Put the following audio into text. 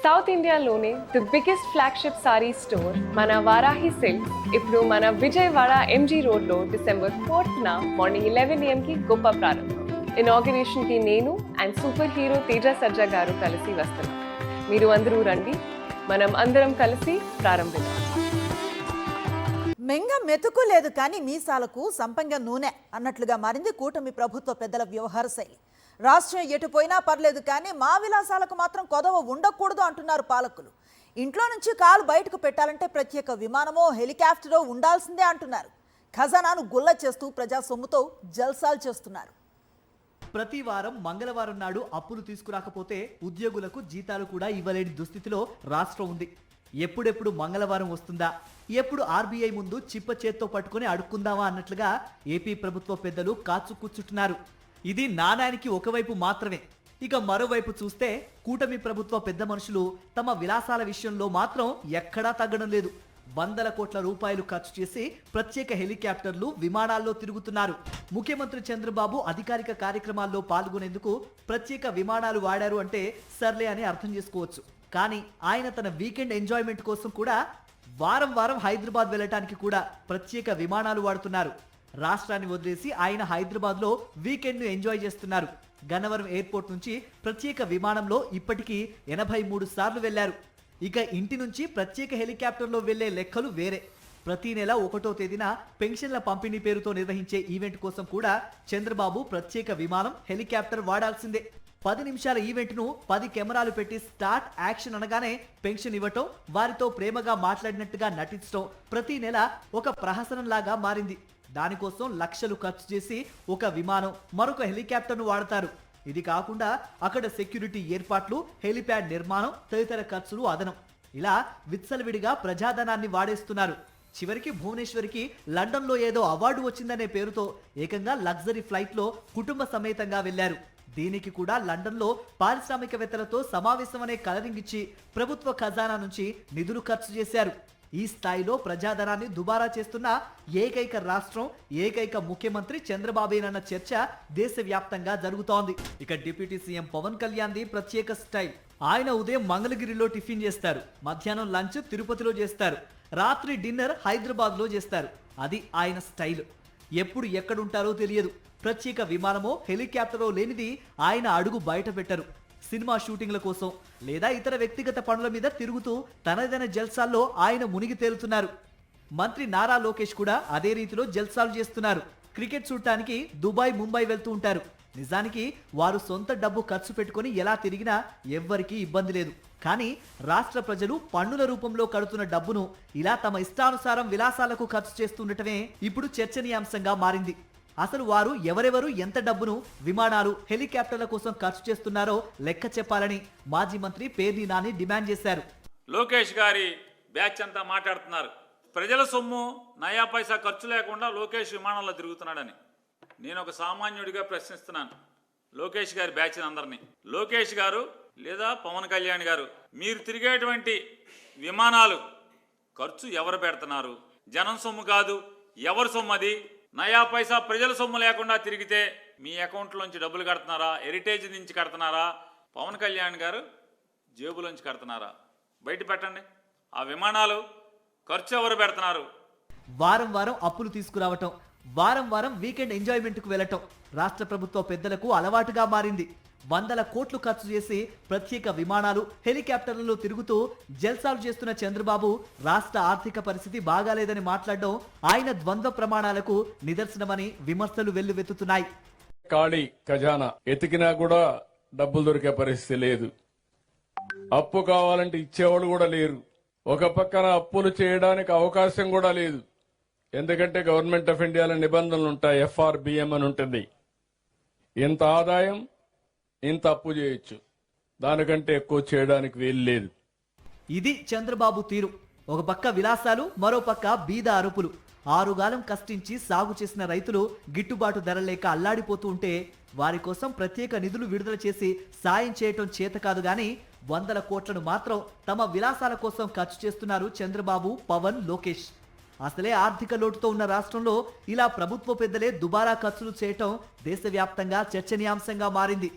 South ఇండియాలోనే the biggest flagship sorry store మన Varahi silks ఇప్పుడు మన విజయవాడ ఎంజీ రోడ్లో డిసెంబర్ 4th మార్నింగ్ 11 AM గొప్ప ప్రారంభం. ఇనాగరేషన్కి నేను అండ్ సూపర్ హీరో తేజ సజ్జా గారు కలిసి వస్తున్నాం. మీరు అందరూ రండి, మనం అందరం కలిసి ప్రారంభిద్దాం. మెంగ మెతుకు లేదు కానీ మీసాలకు సంపంగ నూనె అన్నట్లుగా మారింది కూటమి ప్రభుత్వ పెద్దల వ్యవహార శైలి. రాష్ట్రం ఎటుపోయినా పర్లేదు కానీ మా విలాసాలకు మాత్రం కొదవ ఉండకూడదు అంటున్నారు పాలకులు. ఇంట్లో నుంచి కాలు బయటకు పెట్టాలంటే ప్రత్యేక విమానమో హెలికాప్టరో ఉండాల్సిందే అంటున్నారు. ఖజానాను గుల్ల చేస్తూ ప్రజా సొమ్ముతో జల్సాలు చేస్తున్నారు. ప్రతి వారం మంగళవారం నాడు అప్పులు తీసుకురాకపోతే ఉద్యోగులకు జీతాలు కూడా ఇవ్వలేని దుస్థితిలో రాష్ట్రం ఉంది. ఎప్పుడెప్పుడు మంగళవారం వస్తుందా, ఎప్పుడు ఆర్బీఐ ముందు చిప్ప చేత్తో పట్టుకుని అడుక్కుందామా అన్నట్లుగా ఏపీ ప్రభుత్వ పెద్దలు కాచు కూర్చుంటున్నారు. ఇది నాణానికి ఒకవైపు మాత్రమే. ఇక మరోవైపు చూస్తే కూటమి ప్రభుత్వ పెద్ద మనుషులు తమ విలాసాల విషయంలో మాత్రం ఎక్కడా తగ్గడం లేదు. వందల కోట్ల రూపాయలు ఖర్చు చేసి ప్రత్యేక హెలికాప్టర్లు విమానాల్లో తిరుగుతున్నారు. ముఖ్యమంత్రి చంద్రబాబు అధికారిక కార్యక్రమాల్లో పాల్గొనేందుకు ప్రత్యేక విమానాలు వాడారు అంటే సర్లే అని అర్థం చేసుకోవచ్చు. కానీ ఆయన తన వీకెండ్ ఎంజాయ్మెంట్ కోసం కూడా వారం వారం హైదరాబాద్ వెళ్ళటానికి కూడా ప్రత్యేక విమానాలు వాడుతున్నారు. రాష్ట్రాన్ని వదిలేసి ఆయన హైదరాబాద్లో వీకెండ్ను ఎంజాయ్ చేస్తున్నారు. గన్నవరం ఎయిర్పోర్ట్ నుంచి ప్రత్యేక విమానంలో ఇప్పటికీ 83 సార్లు వెళ్లారు. ఇక ఇంటి నుంచి ప్రత్యేక హెలికాప్టర్లో వెళ్లే లెక్కలు వేరే. ప్రతి నెల 1వ తేదీన పెన్షన్ల పంపిణీ పేరుతో నిర్వహించే ఈవెంట్ కోసం కూడా చంద్రబాబు ప్రత్యేక విమానం హెలికాప్టర్ వాడాల్సిందే. 10 నిమిషాల ఈవెంట్ను 10 కెమెరాలు పెట్టి స్టార్ట్ యాక్షన్ అనగానే పెన్షన్ ఇవ్వటం, వారితో ప్రేమగా మాట్లాడినట్టుగా నటించడం ప్రతి నెల ఒక ప్రహసనంలాగా మారింది. దానికోసం లక్షలు ఖర్చు చేసి ఒక విమానం, మరొక హెలికాప్టర్ను వాడతారు. ఇది కాకుండా అక్కడ సెక్యూరిటీ ఏర్పాట్లు, హెలిప్యాడ్ నిర్మాణం, తదితర ఖర్చులు అదనం. ఇలా విచ్చలవిడిగా ప్రజాధనాన్ని వాడేస్తున్నారు. చివరికి భువనేశ్వర్కి లండన్లో ఏదో అవార్డు వచ్చిందనే పేరుతో ఏకంగా లగ్జరీ ఫ్లైట్లో కుటుంబ సమేతంగా వెళ్లారు. దీనికి కూడా లండన్లో పారిశ్రామికవేత్తలతో సమావేశమనే కలరింగ్ ఇచ్చి ప్రభుత్వ ఖజానా నుంచి నిధులు ఖర్చు చేశారు. ఈ స్థాయిలో ప్రజాధనాన్ని దుబారా చేస్తున్న ఏకైక రాష్ట్రం, ఏకైక ముఖ్యమంత్రి చంద్రబాబేనన్న చర్చ దేశవ్యాప్తంగా జరుగుతోంది. ఇక డిప్యూటీ సీఎం పవన్ కళ్యాణ్ది ప్రత్యేక స్టైల్. ఆయన ఉదయం మంగళగిరిలో టిఫిన్ చేస్తారు, మధ్యాహ్నం లంచ్ తిరుపతిలో చేస్తారు, రాత్రి డిన్నర్ హైదరాబాద్లో చేస్తారు. అది ఆయన స్టైల్. ఎప్పుడు ఎక్కడుంటారో తెలియదు. ప్రత్యేక విమానమో హెలికాప్టరో లేనిది ఆయన అడుగు బయట పెట్టరు. సినిమా షూటింగ్ల కోసం లేదా ఇతర వ్యక్తిగత పనుల మీద తిరుగుతూ తనదైన జల్సాల్లో ఆయన మునిగి తేలుతున్నారు. మంత్రి నారా లోకేష్ కూడా అదే రీతిలో జల్సాలు చేస్తున్నారు. క్రికెట్ చూడటానికి దుబాయ్, ముంబై వెళ్తూ ఉంటారు. నిజానికి వారు సొంత డబ్బు ఖర్చు పెట్టుకుని ఎలా తిరిగినా ఎవ్వరికీ ఇబ్బంది లేదు. కానీ రాష్ట్ర ప్రజలు పన్నుల రూపంలో కడుతున్న డబ్బును ఇలా తమ ఇష్టానుసారం విలాసాలకు ఖర్చు చేస్తుండటమే ఇప్పుడు చర్చనీయాంశంగా మారింది. అసలు వారు ఎవరెవరు ఎంత డబ్బును విమానాలు, హెలికాప్టర్ల కోసం ఖర్చు చేస్తున్నారో లెక్క చెప్పాలని మాజీ మంత్రి పేర్ని నాని డిమాండ్ చేశారు. లోకేష్ గారి బ్యాచ్ అంతా మాట్లాడుతున్నారు. ప్రజల సొమ్ము నయా పైసా ఖర్చు లేకుండా లోకేష్ విమానంలో తిరుగుతున్నాడని. నేను ఒక సామాన్యుడిగా ప్రశ్నిస్తున్నాను లోకేష్ గారి బ్యాచ్ అందరినీ. లోకేష్ గారు లేదా పవన్ కళ్యాణ్ గారు, మీరు తిరిగేటువంటి విమానాలు ఖర్చు ఎవరు పెడుతున్నారు? జనం సొమ్ము కాదు, ఎవరి సొమ్ము అది? నయా పైసా ప్రజల సొమ్ము లేకుండా తిరిగితే మీ అకౌంట్లోంచి డబ్బులు కడుతున్నారా? హెరిటేజ్ నుంచి కడుతున్నారా? పవన్ కళ్యాణ్ గారు జేబులోంచి కడుతున్నారా? బయట పెట్టండి. ఆ విమానాలు ఖర్చు ఎవరు పెడుతున్నారు? వారం వారం అప్పులు తీసుకురావటం, వారం వారం వీకెండ్ ఎంజాయ్మెంట్కు వెళ్ళటం రాష్ట్ర ప్రభుత్వ పెద్దలకు అలవాటుగా మారింది. వందల కోట్లు ఖర్చు చేసి ప్రత్యేక విమానాలు, హెలికాప్టర్లలో తిరుగుతూ జల్సాలు చేస్తున్న చంద్రబాబు రాష్ట్ర ఆర్థిక పరిస్థితి బాగాలేదని మాట్లాడడం ఆయన ద్వంద్వ ప్రమాణాలకు నిదర్శనమని విమర్శలు వెల్లువెత్తుతున్నాయి. ఖాళీ ఖజానా ఎతికినా కూడా డబ్బులు దొరికే పరిస్థితి లేదు. అప్పు కావాలంటే ఇచ్చేవాళ్ళు కూడా లేరు. ఒక పక్కన అప్పులు చేయడానికి అవకాశం కూడా లేదు. ఎందుకంటే గవర్నమెంట్ ఆఫ్ ఇండియాలో నిబంధనలు ఉంటాయి. FRBM అని ఉంటుంది. ఇంత ఆదాయం ఇంత అప్పు చేయొచ్చు, దానికంటే ఎక్కువ చేయడానికి వీలు లేదు. ఇది చంద్రబాబు తీరు. ఒక పక్క విలాసాలు, మరో పక్క బీద అరుపులు. ఆరుగాలం కష్టించి సాగు చేసిన రైతులు గిట్టుబాటు ధర లేక అల్లాడిపోతూ ఉంటే వారి కోసం ప్రత్యేక నిధులు విడుదల చేసి సాయం చేయటం చేత కాదు. గాని వందల కోట్లను మాత్రం తమ విలాసాల కోసం ఖర్చు చేస్తున్నారు చంద్రబాబు, పవన్, లోకేష్. అసలే ఆర్థిక లోటుతో ఉన్న రాష్ట్రంలో ఇలా ప్రభుత్వ పెద్దలే దుబారా ఖర్చులు చేయటం దేశవ్యాప్తంగా చర్చనీయాంశంగా మారింది.